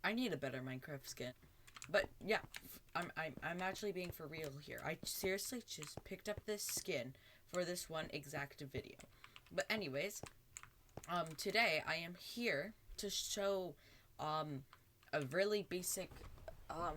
I need a better Minecraft skin. But yeah, I'm actually being for real here. I seriously just picked up this skin for this one exact video. But anyways, today I am here to show a really basic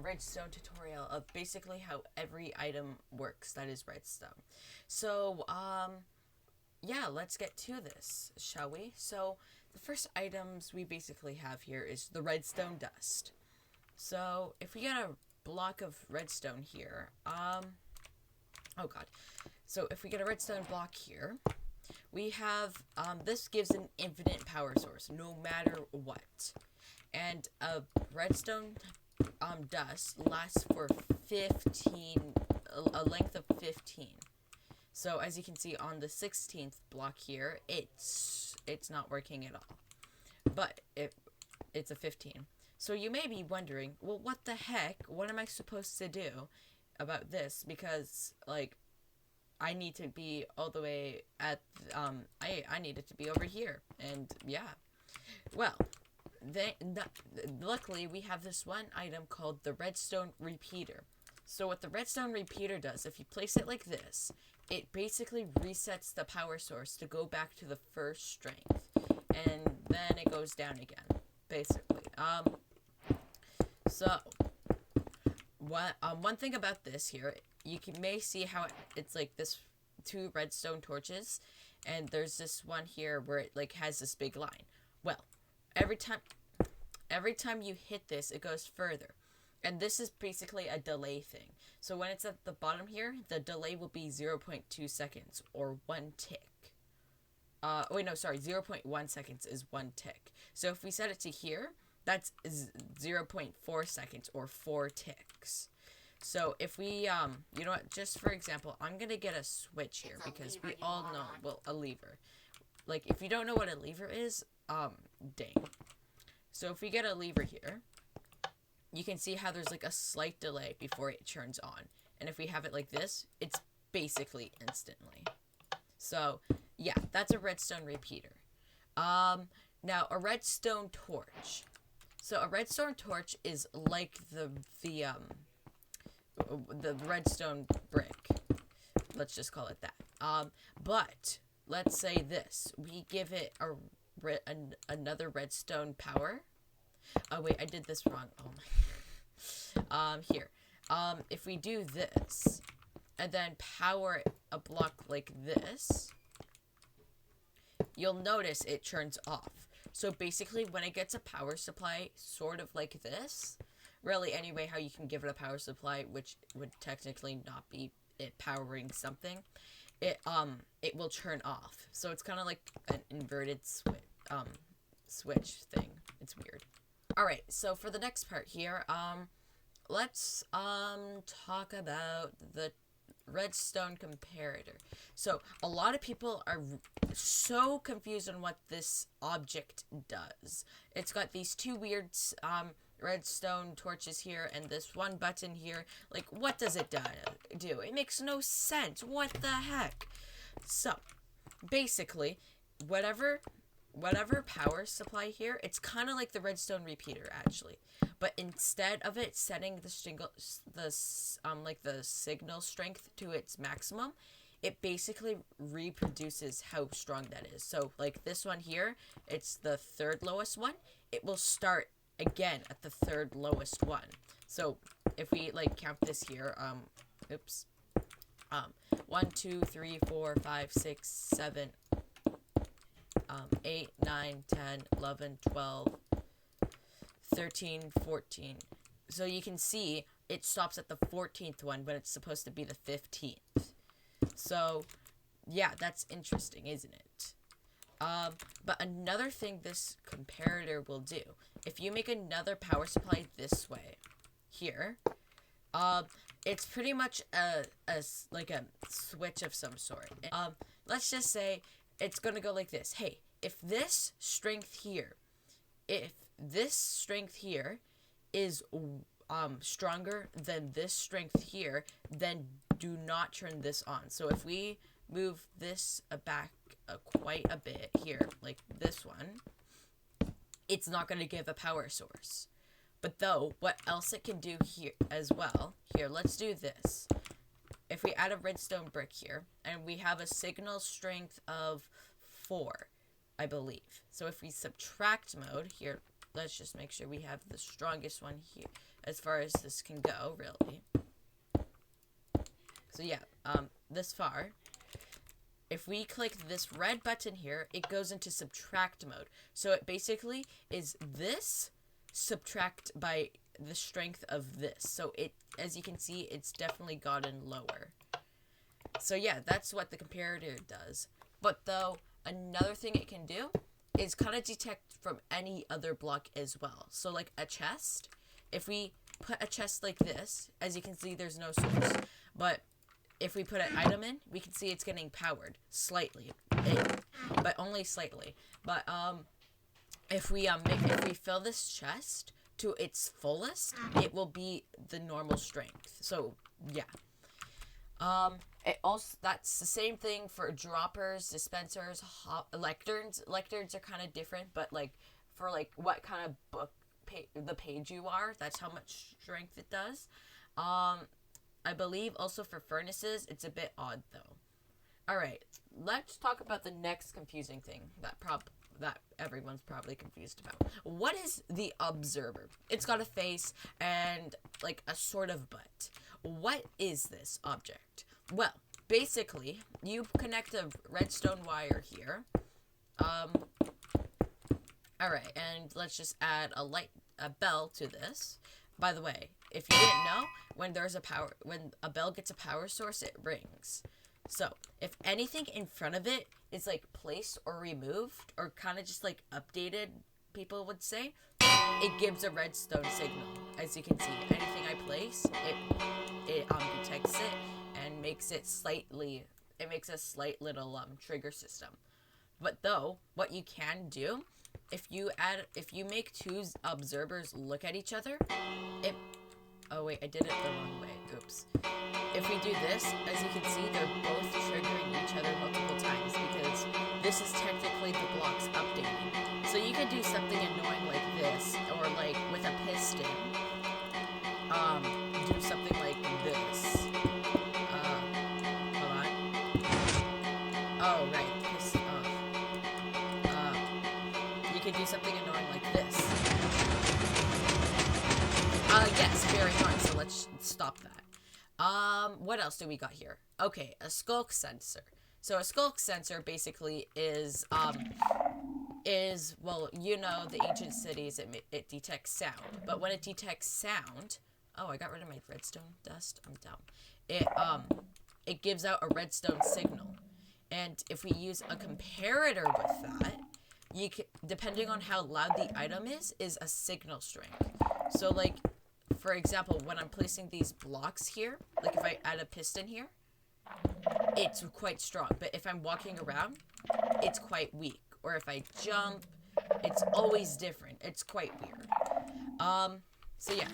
redstone tutorial of basically how every item works that is redstone. So yeah, let's get to this, shall we? So the first items we basically have here is the redstone dust. So if we get a block of redstone here, oh god. So if we get a redstone block here, we have, this gives an infinite power source, no matter what. And a redstone, dust lasts for 15, a length of 15. So as you can see on the 16th block here, it's not working at all. But it's a 15. So you may be wondering, well, what the heck? What am I supposed to do about this? Because, like, I need to be all the way at, I need it to be over here. And, yeah. Well, luckily, we have this one item called the redstone repeater. So what the redstone repeater does, if you place it like this, it basically resets the power source to go back to the first strength. And then it goes down again, basically. So, one thing about this here, may see how it's like this two redstone torches, and there's this one here where it like has this big line. Well, every time you hit this, it goes further. And this is basically a delay thing. So when it's at the bottom here, the delay will be 0.2 seconds, or 1 tick. Wait, no, sorry, 0.1 seconds is 1 tick. So if we set it to here, that's 0.4 seconds, or 4 ticks. So if we, you know what, just for example, I'm going to get a switch here, because we all know, well, a lever. Like, if you don't know what a lever is, dang. So if we get a lever here, you can see how there's like a slight delay before it turns on. And if we have it like this, it's basically instantly. So, yeah, that's a redstone repeater. Now, a redstone torch. So a redstone torch is like the redstone brick. Let's just call it that. But let's say this. We give it another redstone power. Oh, wait, I did this wrong. Oh, my. Here. If we do this, and then power a block like this, you'll notice it turns off. So basically, when it gets a power supply, sort of like this, really anyway, how you can give it a power supply, which would technically not be it powering something, it will turn off. So it's kind of like an inverted switch thing. It's weird. Alright, so for the next part here, let's, talk about the redstone comparator. So, a lot of people are so confused on what this object does. It's got these two weird, redstone torches here, and this one button here. Like, what does it do? It makes no sense. What the heck? So, basically, whatever power supply here, it's kind of like the redstone repeater, actually. But instead of it setting the signal strength to its maximum, it basically reproduces how strong that is. So, like this one here, it's the third lowest one. It will start again at the third lowest one. So, if we, like, count this here, 1, 2, 3, 4, 5, 6, 7, 8, 9, 10, 11, 12, 13, 14. So you can see it stops at the 14th one when it's supposed to be the 15th. So, yeah, that's interesting, isn't it? But another thing this comparator will do, if you make another power supply this way, here, it's pretty much a switch of some sort. Let's just say it's gonna go like this. Hey, if this strength here is stronger than this strength here, then do not turn this on. So if we move this back quite a bit here, like this one, it's not going to give a power source. But though, what else it can do here as well, here, let's do this. If we add a redstone brick here, and we have a signal strength of 4, I believe. So if we subtract mode, here, let's just make sure we have the strongest one here, as far as this can go, really. So yeah, this far. If we click this red button here, it goes into subtract mode. So it basically is this subtract by the strength of this. So it, as you can see, it's definitely gotten lower. So yeah, that's what the comparator does. But though, another thing it can do is kind of detect from any other block as well. So like a chest, if we put a chest like this, as you can see, there's no source. But if we put an item in, we can see it's getting powered slightly, but only slightly. But if we fill this chest to its fullest, it will be the normal strength. So yeah. It also, that's the same thing for droppers, dispensers, lecterns. Lecterns are kind of different, but like for like what kind of book the page you are, that's how much strength it does. I believe also for furnaces, it's a bit odd though. All right, let's talk about the next confusing thing that everyone's probably confused about. What is the observer? It's got a face and like a sort of butt. What is this object? Well, basically, you connect a redstone wire here. Alright, and let's just add a bell to this. By the way, if you didn't know, when a bell gets a power source, it rings. So, if anything in front of it is like placed or removed, or kind of just like updated, people would say, it gives a redstone signal. As you can see, anything I place, it detects it and makes it makes a slight little trigger system. But though, what you can do, if you make two observers look at each other, oh wait, I did it the wrong way. Oops. If we do this, as you can see, they're both triggering each other multiple times because this is technically the blocks updating. So you could do something annoying like this, or like with a piston, do something like this. Hold on. Oh, right. You could do something annoying like this. Yes, very annoying, so let's stop that. What else do we got here? Okay, a skulk sensor. So a skulk sensor basically is, well, you know, the ancient cities, it detects sound. But when it detects sound, oh, I got rid of my redstone dust. I'm dumb. It gives out a redstone signal. And if we use a comparator with that, depending on how loud the item is a signal strength. So, like, for example, when I'm placing these blocks here, like if I add a piston here, it's quite strong. But if I'm walking around, it's quite weak. Or if I jump, it's always different. It's quite weird. So yeah.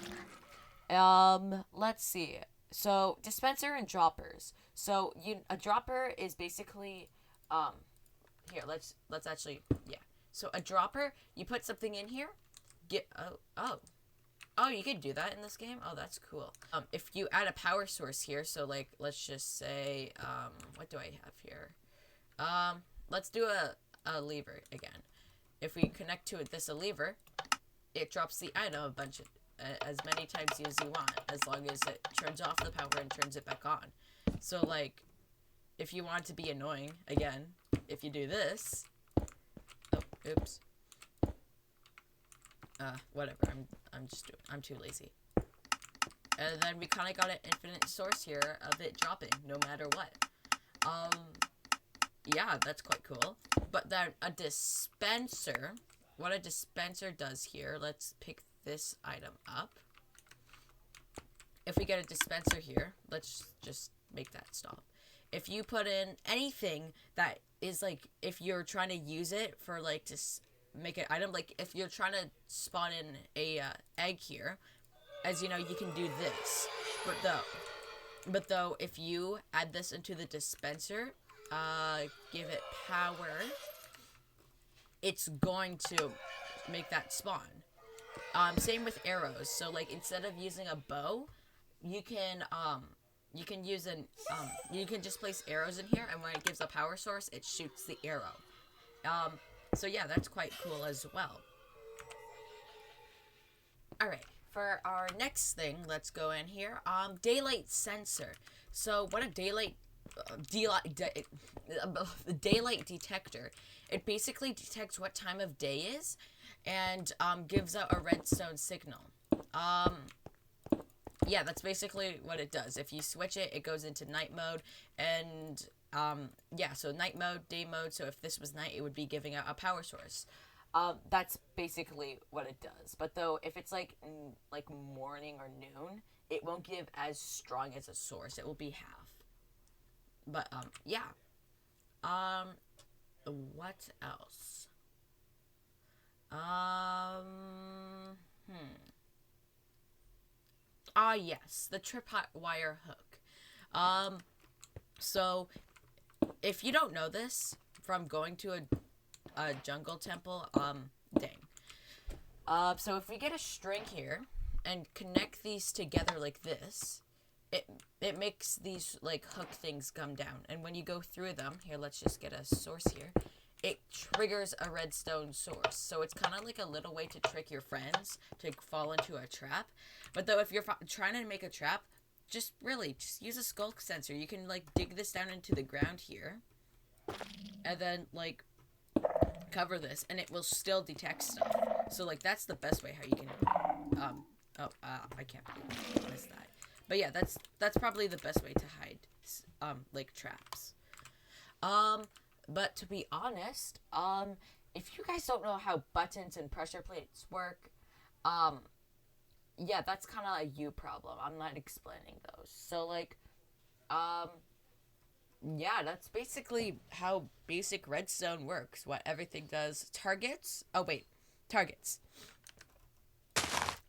Let's see. So, dispenser and droppers. So, a dropper is basically, here, let's actually, yeah. So, a dropper, you put something in here, oh, you can do that in this game? Oh, that's cool. If you add a power source here, so, like, let's just say, what do I have here? Let's do a lever again. If we connect to this lever, it drops the item a bunch of, as many times as you want, as long as it turns off the power and turns it back on. So, like, if you want to be annoying, again, if you do this, oh, oops, whatever, I'm too lazy. And then we kind of got an infinite source here of it dropping, no matter what. Yeah, that's quite cool. But then a dispenser, what a dispenser does here, let's pick this item up. If we get a dispenser here, let's just make that stop. If you put in anything that is like, if you're trying to use it for like to make an item, like if you're trying to spawn in a egg here, as you know, you can do this. But though, if you add this into the dispenser, give it power, it's going to make that spawn. Same with arrows. So like instead of using a bow, you can use you can just place arrows in here, and when it gives a power source, it shoots the arrow. Um, so yeah, that's quite cool as well. All right, for our next thing, let's go in here. Daylight sensor. So what a daylight detector. It basically detects what time of day is, and gives out a redstone signal. Yeah, that's basically what it does. If you switch it, it goes into night mode, and yeah, so night mode, day mode. So if this was night, it would be giving out a power source. That's basically what it does. But though, if it's like morning or noon, it won't give as strong as a source. It will be half. But yeah. Um, what else? Hmm. Ah, yes, the tripwire hook. Um, so if you don't know this from going to a jungle temple, dang. So if we get a string here and connect these together like this, it makes these like hook things come down. And when you go through them, here, let's just get a source here. It triggers a redstone source. So it's kind of like a little way to trick your friends to fall into a trap. But though if you're trying to make a trap, just use a skulk sensor. You can like dig this down into the ground here, and then like cover this, and it will still detect stuff. So like that's the best way how you can I can't miss that. But yeah, that's probably the best way to hide like traps. But to be honest, if you guys don't know how buttons and pressure plates work, yeah, that's kind of a you problem. I'm not explaining those. So like, yeah, that's basically how basic redstone works. What everything does. Targets. Oh wait, targets.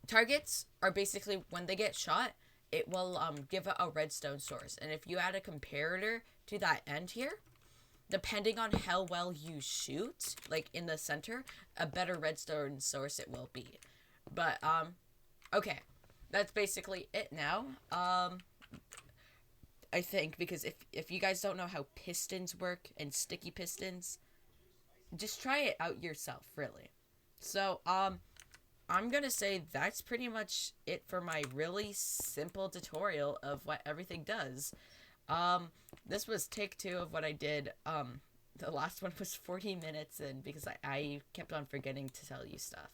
Targets are basically when they get shot, it will give a redstone source, and if you add a comparator to that end here, depending on how well you shoot, like in the center, a better redstone source it will be. But okay, that's basically it now. I think because if you guys don't know how pistons work and sticky pistons, just try it out yourself, really. So I'm gonna say that's pretty much it for my really simple tutorial of what everything does. This was take 2 of what I did. The last one was 40 minutes in because I kept on forgetting to tell you stuff.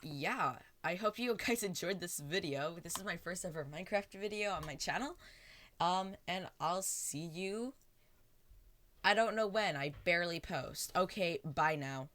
Yeah, I hope you guys enjoyed this video. This is my first ever Minecraft video on my channel. And I'll see you. I don't know when. I barely post. Okay, bye now.